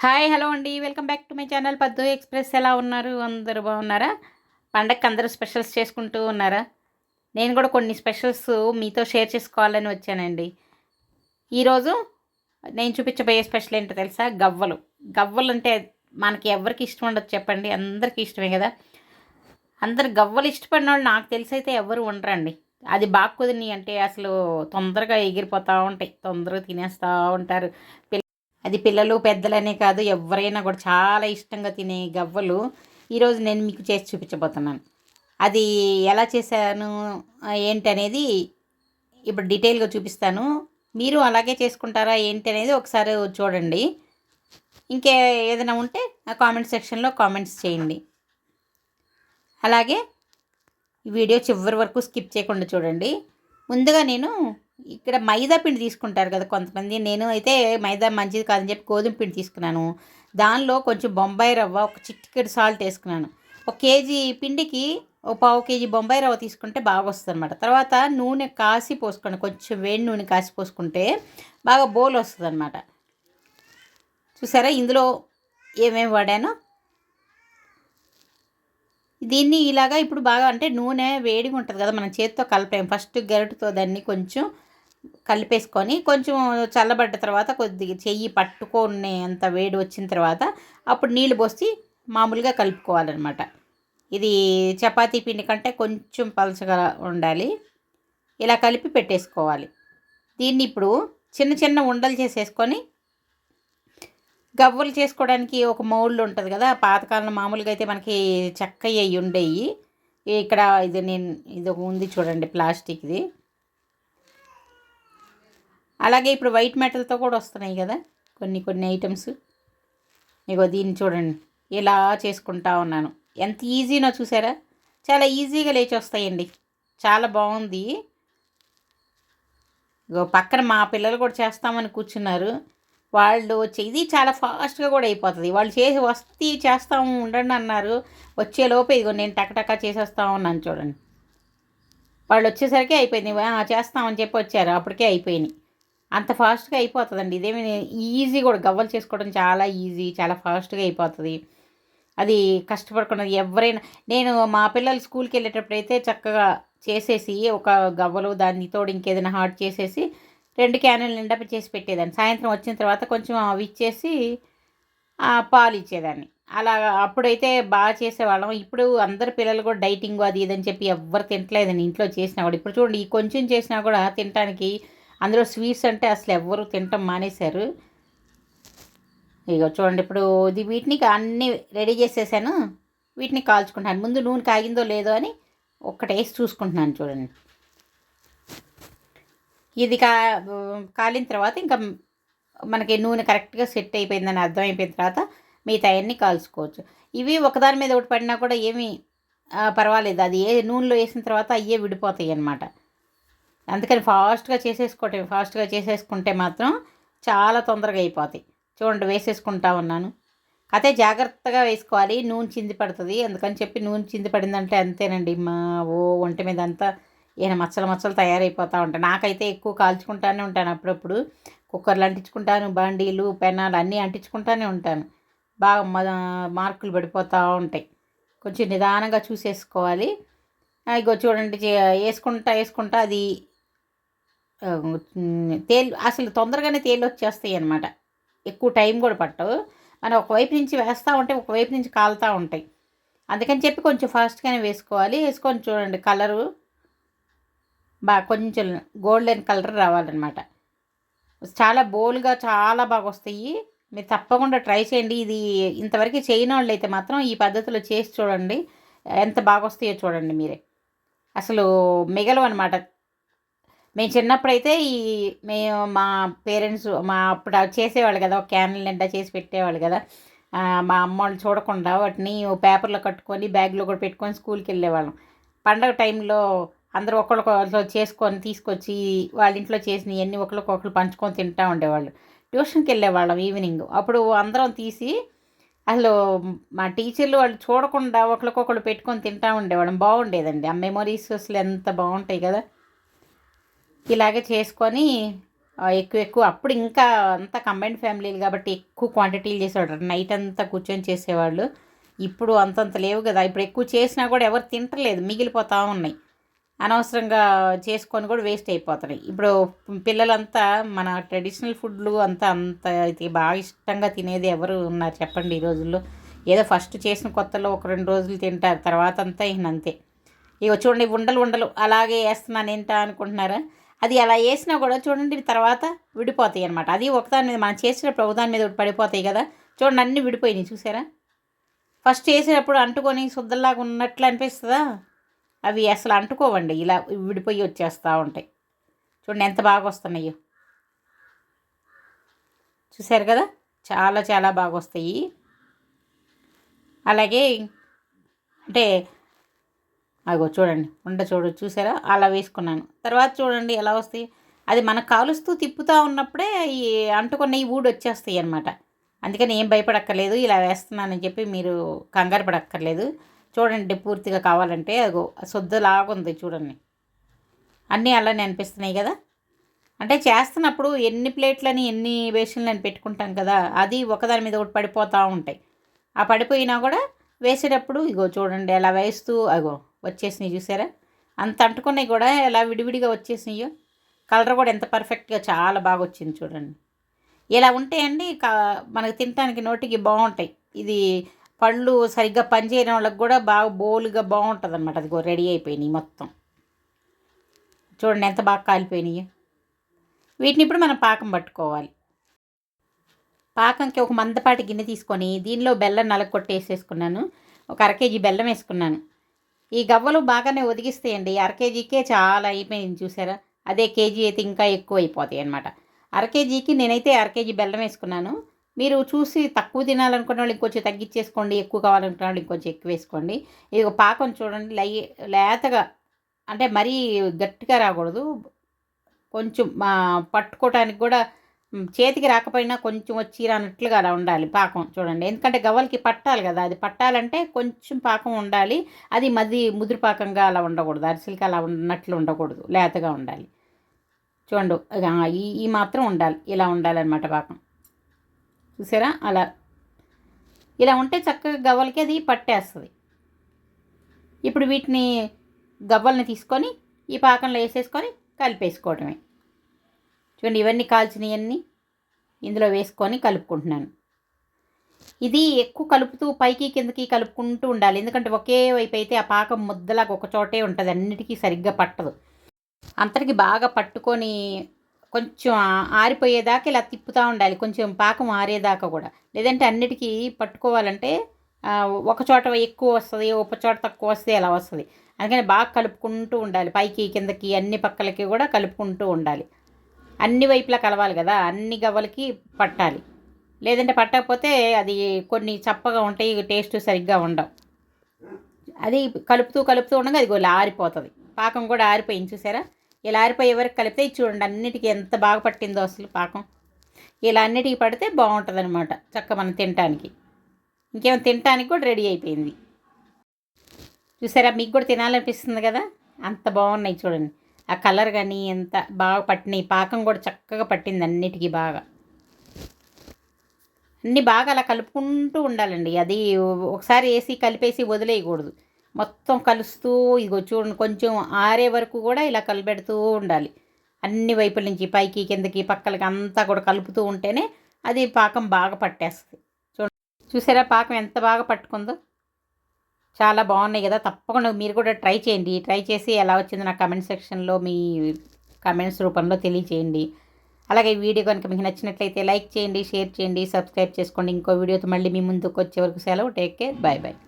Hi hello అండి, welcome back to my channel పద్దు express. ఎలా ఉన్నారు? అందరూ బాగున్నారా? పండగకి అందరూ స్పెషల్స్ చేసుకుంటూ ఉన్నారా? నేను కూడా కొన్ని స్పెషల్స్ మీతో షేర్ చేసుకోవాలని వచ్చానండి. ఈరోజు నేను చూపించబోయే స్పెషల్ ఏంటో తెలుసా? గవ్వలు. గవ్వలు అంటే మనకి ఎవరికి ఇష్టం ఉండదు చెప్పండి, అందరికీ ఇష్టమే కదా. అందరు గవ్వలు ఇష్టపడిన వాళ్ళు నాకు తెలిసి అయితే ఎవరు ఉండరండి. అది బాగా కుదిరిని అంటే అసలు తొందరగా ఎగిరిపోతూ ఉంటాయి, తొందరగా తినేస్తూ ఉంటారు. అది పిల్లలు పెద్దలనే కాదు, ఎవరైనా కూడా చాలా ఇష్టంగా తినే గవ్వలు ఈరోజు నేను మీకు చేసి చూపించబోతున్నాను. అది ఎలా చేశాను ఏంటనేది ఇప్పుడు డీటెయిల్గా చూపిస్తాను. మీరు అలాగే చేసుకుంటారా ఏంటి అనేది ఒకసారి చూడండి. ఇంకే ఏదైనా ఉంటే ఆ కామెంట్ సెక్షన్లో కామెంట్స్ చేయండి. అలాగే ఈ వీడియో చివరి వరకు స్కిప్ చేయకుండా చూడండి. ముందుగా నేను ఇక్కడ మైదా పిండి తీసుకుంటారు కదా కొంతమంది. నేను అయితే మైదా మంచిది కాదని చెప్పి గోధుమ పిండి తీసుకున్నాను. దానిలో కొంచెం బొంబాయి రవ్వ, ఒక చిటికెడు సాల్ట్ వేసుకున్నాను. ఒక కేజీ పిండికి ఒక పావు కేజీ బొంబాయి రవ్వ తీసుకుంటే బాగా వస్తుంది అనమాట. తర్వాత నూనె కాసి పోసుకోండి, కొంచెం వేడి నూనె కాసి పోసుకుంటే బాగా బోల్ వస్తుంది అనమాట. చూసారా ఇందులో ఏమేమి వాడానో. దీన్ని ఇలాగా ఇప్పుడు బాగా అంటే నూనె వేడిగా ఉంటుంది కదా, మనం చేతితో కలపలేము. ఫస్ట్ గరిటతో దాన్ని కొంచెం కలిపేసుకొని కొంచెం చల్లబడ్డ తర్వాత కొద్దిగా చెయ్యి పట్టుకునే అంత వేడి వచ్చిన తర్వాత అప్పుడు నీళ్ళు పోసి మామూలుగా కలుపుకోవాలన్నమాట. ఇది చపాతీ పిండి కంటే కొంచెం పలచగా ఉండాలి. ఇలా కలిపి పెట్టేసుకోవాలి. దీన్ని ఇప్పుడు చిన్న చిన్న ఉండలు చేసేసుకొని గవ్వలు చేసుకోవడానికి ఒక మౌల్డ్ ఉంటుంది కదా, పాతకాలంలో మామూలుగా అయితే మనకి చెక్క అయ్యి ఉండేవి. ఇక్కడ ఇది ఒక ఉంది చూడండి, ప్లాస్టిక్ది. అలాగే ఇప్పుడు వైట్ మెటల్తో కూడా వస్తున్నాయి కదా కొన్ని కొన్ని ఐటమ్స్. ఇగో దీన్ని చూడండి, ఇలా చేసుకుంటా ఉన్నాను. ఎంత ఈజీనో చూసారా? చాలా ఈజీగా లేచి వస్తాయండి, చాలా బాగుంది. ఇగో పక్కన మా పిల్లలు కూడా చేస్తామని కూర్చున్నారు. వాళ్ళు ఇది చాలా ఫాస్ట్గా కూడా అయిపోతుంది. వాళ్ళు చేసి వస్తే చేస్తాము ఉండండి అన్నారు. వచ్చేలోపే ఇదిగో నేను టకటకా చేసేస్తా ఉన్నాను చూడండి. వాళ్ళు వచ్చేసరికి అయిపోయింది. చేస్తామని చెప్పి వచ్చారు, అప్పటికే అయిపోయినాయి. అంత ఫాస్ట్గా అయిపోతుందండి. ఇదేమి ఈజీ కూడా, గవ్వలు చేసుకోవడం చాలా ఈజీ, చాలా ఫాస్ట్గా అయిపోతుంది. అది కష్టపడకుండా ఎవరైనా, నేను మా పిల్లలు స్కూల్కి వెళ్ళేటప్పుడు అయితే చక్కగా చేసేసి ఒక గవ్వలు దాన్ని తోడు ఇంకేదైనా హాట్ చేసేసి 2 క్యానులు నిండా చేసి పెట్టేదాన్ని. సాయంత్రం వచ్చిన తర్వాత కొంచెం అవి ఇచ్చేసి పాలు ఇచ్చేదాన్ని. అలా అప్పుడైతే బాగా చేసేవాళ్ళం. ఇప్పుడు అందరు పిల్లలు కూడా డైటింగ్ అది ఇదని చెప్పి ఎవ్వరు తింటలేదండి ఇంట్లో చేసినా కూడా. ఇప్పుడు చూడండి, ఈ కొంచెం చేసినా కూడా తినటానికి, అందులో స్వీట్స్ అంటే అసలు ఎవ్వరు తినటం మానేశారు. ఇక చూడండి, ఇప్పుడు వీటిని అన్నీ రెడీ చేసేసాను. వీటిని కాల్చుకుంటాను. ముందు నూనె కాగిందో లేదో అని ఒక్కటేసి చూసుకుంటున్నాను చూడండి. ఇది కాలిన తర్వాత ఇంకా మనకి నూనె కరెక్ట్గా సెట్ అయిపోయిందని అర్థమైపోయిన తర్వాత మిగతా అన్నీ కాల్చుకోవచ్చు. ఇవి ఒకదాని మీద ఒకటి పడినా కూడా ఏమీ పర్వాలేదు. అది నూనెలో వేసిన తర్వాత అయ్యే విడిపోతాయి అన్నమాట. అందుకని ఫాస్ట్గా చేసేసుకుంటే మాత్రం చాలా తొందరగా అయిపోతాయి. చూడండి, వేసేసుకుంటా ఉన్నాను. అదే జాగ్రత్తగా వేసుకోవాలి, నూనె చింది పడుతుంది. అందుకని చెప్పి నూనె చింది పడిందంటే అంతేనండి, మా ఒంటి మీద అంతా ఈయన మచ్చలు మచ్చలు తయారైపోతూ ఉంటాయి. నాకైతే ఎక్కువ కాల్చుకుంటానే ఉంటాను. అప్పుడప్పుడు కుక్కర్లు అంటించుకుంటాను, బాండీలు పెనాలు అన్నీ అంటించుకుంటానే ఉంటాను. బాగా మార్కులు పడిపోతూ ఉంటాయి. కొంచెం నిదానంగా చూసేసుకోవాలి. ఇగో చూడండి, వేసుకుంటా అది అసలు తొందరగానే తేలి వచ్చేస్తాయి అన్నమాట. ఎక్కువ టైం కూడా పట్టవు. మనం ఒకవైపు నుంచి వేస్తూ ఉంటే ఒకవైపు నుంచి కాలుతూ ఉంటాయి. అందుకని చెప్పి కొంచెం ఫాస్ట్గానే వేసుకోవాలి. వేసుకొని చూడండి, కలరు బాగా కొంచెం గోల్డెన్ కలర్ రావాలన్నమాట. చాలా బోల్గా చాలా బాగా వస్తాయి. మీరు తప్పకుండా ట్రై చేయండి. ఇది ఇంతవరకు చేయని వాళ్ళు అయితే మాత్రం ఈ పద్ధతిలో చేసి చూడండి, ఎంత బాగా వస్తాయో చూడండి మీరే. అసలు మిగలవు అనమాట. మేము చిన్నప్పుడైతే మేము మా పేరెంట్స్ అప్పుడు చేసేవాళ్ళు కదా, ఒక క్యాన్ల నిండా చేసి పెట్టేవాళ్ళు కదా. మా అమ్మ వాళ్ళు చూడకుండా వాటిని పేపర్లో కట్టుకొని బ్యాగ్లో కూడా పెట్టుకొని స్కూల్కి వెళ్ళేవాళ్ళం. పండగ టైంలో అందరూ ఒకళ్ళకొకరు చేసుకొని తీసుకొచ్చి వాళ్ళ ఇంట్లో చేసినవన్నీ ఒకరికొకరు పంచుకొని తింటూ ఉండేవాళ్ళు. ట్యూషన్కి వెళ్ళేవాళ్ళం ఈవినింగ్. అప్పుడు అందరం తీసి అసలు మా టీచర్లు వాళ్ళు చూడకుండా ఒకరికొకరు పెట్టుకొని తింటూ ఉండేవాళ్ళం. బాగుండేదండి ఆ మెమొరీస్, అసలు ఎంత బాగుంటాయి కదా. ఇలాగే చేసుకొని ఎక్కువ ఎక్కువ అప్పుడు ఇంకా అంతా కంబైన్డ్ ఫ్యామిలీలు కాబట్టి ఎక్కువ క్వాంటిటీలు చేసేవాడు. నైట్ అంతా కూర్చొని చేసేవాళ్ళు. ఇప్పుడు అంతంత లేవు కదా, ఇప్పుడు ఎక్కువ చేసినా కూడా ఎవరు తింటలేదు, మిగిలిపోతూ ఉన్నాయి. అనవసరంగా చేసుకొని కూడా వేస్ట్ అయిపోతున్నాయి. ఇప్పుడు పిల్లలంతా మన ట్రెడిషనల్ ఫుడ్లు అంతా అంత ఇది బాగా ఇష్టంగా తినేది ఎవరు ఉన్నారు చెప్పండి ఈ రోజుల్లో? ఏదో ఫస్ట్ చేసిన కొత్తలో ఒక 2 రోజులు తింటారు, తర్వాత అంతా అంతే. ఇగో చూడండి, ఉండలు ఉండలు అలాగే వేస్తున్నాను ఏంటా అనుకుంటున్నారా? అది అలా వేసినా కూడా చూడండి తర్వాత విడిపోతాయి అనమాట. అది ఒకదాని మీద మనం చేసేటప్పుడు ఒకదాని మీద పడిపోతాయి కదా, చూడండి అన్నీ విడిపోయినాయి చూసారా? ఫస్ట్ చేసేటప్పుడు అంటుకొని శుద్ధలాగా ఉన్నట్లు అనిపిస్తుందా? అవి అసలు అంటుకోవండి, ఇలా విడిపోయి వచ్చేస్తూ ఉంటాయి. చూడండి ఎంత బాగా వస్తున్నాయో, చూసారు కదా, చాలా చాలా బాగా వస్తాయి. అలాగే అంటే అగో చూడండి చూసారా, అలా వేసుకున్నాను. తర్వాత చూడండి ఎలా వస్తాయి. అది మనం కాలుస్తూ తిప్పుతూ ఉన్నప్పుడే ఈ అంటుకున్న ఈ ఊడి వచ్చేస్తాయి అన్నమాట. అందుకని ఏం భయపడక్కర్లేదు, ఇలా వేస్తున్నానని చెప్పి మీరు కంగారు పడక్కర్లేదు. చూడండి పూర్తిగా కావాలంటే అగో సొద్దలాగుంది చూడండి, అన్నీ అలానే అనిపిస్తున్నాయి కదా. అంటే చేస్తున్నప్పుడు ఎన్ని ప్లేట్లని ఎన్ని బేషన్లని పెట్టుకుంటాం కదా, అది ఒకదాని మీద ఒకటి పడిపోతూ ఉంటాయి. ఆ పడిపోయినా కూడా వేసేటప్పుడు ఇగో చూడండి ఎలా వేస్తూ అగో వచ్చేసినాయి చూసారా, అంత అంటుకున్నాయి కూడా ఎలా విడివిడిగా వచ్చేసినాయో. కలర్ కూడా ఎంత పర్ఫెక్ట్గా చాలా బాగా వచ్చింది చూడండి. ఇలా ఉంటాయండి మనకు తినడానికి నోటికి బాగుంటాయి. ఇది పళ్ళు సరిగ్గా పనిచేయని వాళ్ళకి కూడా బాగా బోలుగా బాగుంటుంది అనమాట. అది రెడీ అయిపోయినాయి మొత్తం. చూడండి ఎంత బాగా కాలిపోయినాయి. వీటిని ఇప్పుడు మనం పాకం పట్టుకోవాలి. పాకంకి ఒక మందపాటి గిన్నె తీసుకొని దీనిలో బెల్లం నలగొట్టేసేసుకున్నాను. ఒక 1/2 కేజీ బెల్లం వేసుకున్నాను. ఈ గవ్వలు బాగానే ఒదిగిస్తాయండి. 1/2 కేజీకే చాలా అయిపోయింది చూసారా. అదే కేజీ అయితే ఇంకా ఎక్కువ అయిపోతాయి అనమాట. 1/2 కేజీకి నేనైతే 1/2 కేజీ బెల్లం వేసుకున్నాను. మీరు చూసి తక్కువ తినాలనుకున్న వాళ్ళు ఇంకొంచెం తగ్గించేసుకోండి, ఎక్కువ కావాలనుకున్న వాళ్ళు ఇంకొంచెం ఎక్కువ వేసుకోండి. ఇది పాకం చూడండి లేతగా, అంటే మరీ గట్టిగా రాకూడదు, కొంచెం పట్టుకోవటానికి కూడా చేతికి రాకపోయినా కొంచెం వచ్చి రానట్లుగా అలా ఉండాలి పాకం చూడండి. ఎందుకంటే గవ్వలకి పట్టాలి కదా, అది పట్టాలంటే కొంచెం పాకం ఉండాలి. అది ముదురు పాకంగా అలా ఉండకూడదు, అరిసెలకి అలా ఉన్నట్లు ఉండకూడదు, లేతగా ఉండాలి. చూడండి ఈ మాత్రం ఉండాలి, ఇలా ఉండాలన్నమాట పాకం. చూసారా అలా, ఇలా ఉంటే చక్కగా గవ్వలకి అది పట్టేస్తుంది. ఇప్పుడు వీటిని గవ్వల్ని తీసుకొని ఈ పాకంలో వేసేసుకొని కలిపేసుకోవటమే. చూడండి ఇవన్నీ కాల్చినవన్నీ ఇందులో వేసుకొని కలుపుకుంటున్నాను. ఇది ఎక్కువ కలుపుతూ పైకి కిందకి కలుపుకుంటూ ఉండాలి, ఎందుకంటే ఒకే వైపు అయితే ఆ పాకం ముద్దలాగా ఒక చోటే ఉంటుంది, అన్నిటికీ సరిగ్గా పట్టదు. అంతటికి బాగా పట్టుకొని కొంచెం ఆరిపోయేదాకా ఇలా తిప్పుతూ ఉండాలి, కొంచెం పాకం ఆరేదాకా కూడా. లేదంటే అన్నిటికీ పట్టుకోవాలంటే ఒక చోట ఎక్కువ వస్తుంది, ఒక చోట తక్కువ వస్తే అలా వస్తుంది. అందుకని బాగా కలుపుకుంటూ ఉండాలి, పైకి కిందకి అన్ని పక్కలకి కూడా కలుపుకుంటూ ఉండాలి. అన్ని వైపులా కలవాలి కదా, అన్ని గవ్వలకి పట్టాలి. లేదంటే పట్టకపోతే అది కొన్ని చప్పగా ఉంటాయి, టేస్ట్ సరిగ్గా ఉండవు. అది కలుపుతూ ఉండగా అది ఇలా ఆరిపోతుంది. పాకం కూడా ఆరిపోయింది చూసారా. ఇలా ఆరిపోయే వరకు కలిపితే చూడండి అన్నిటికీ ఎంత బాగా పట్టిందో అసలు పాకం. ఇలా అన్నిటికీ పడితే బాగుంటుంది అనమాట, చక్కగా మనం తినటానికి. ఇంకేమైనా తినటానికి కూడా రెడీ అయిపోయింది చూసారా. మీకు కూడా తినాలనిపిస్తుంది కదా, అంత బాగున్నాయి చూడండి. ఆ కలర్ కానీ ఎంత బాగా పట్టినాయి, పాకం కూడా చక్కగా పట్టింది అన్నిటికీ బాగా. అన్నీ బాగా అలా కలుపుకుంటూ ఉండాలండి. అది ఒకసారి వేసి కలిపేసి వదిలేయకూడదు, మొత్తం కలుస్తూ ఇగో చూడండి కొంచెం ఆరే వరకు కూడా ఇలా కలిపెడుతూ ఉండాలి. అన్ని వైపుల నుంచి పైకి కిందకి పక్కలకి అంతా కూడా కలుపుతూ ఉంటేనే అది పాకం బాగా పట్టేస్తుంది. చూసారా పాకం ఎంత బాగా పట్టుకుందో, చాలా బాగున్నాయి కదా. తప్పకుండా మీరు కూడా ట్రై చేయండి. ట్రై చేసి ఎలా వచ్చిందో నాకు కమెంట్ సెక్షన్లో మీ కమెంట్స్ రూపంలో తెలియచేయండి. అలాగే ఈ వీడియో కనుక మీకు నచ్చినట్లయితే లైక్ చేయండి, షేర్ చేయండి, సబ్స్క్రైబ్ చేసుకోండి. ఇంకో వీడియోతో మళ్ళీ మీ ముందుకు వచ్చే వరకు సెలవు. Take care, bye bye.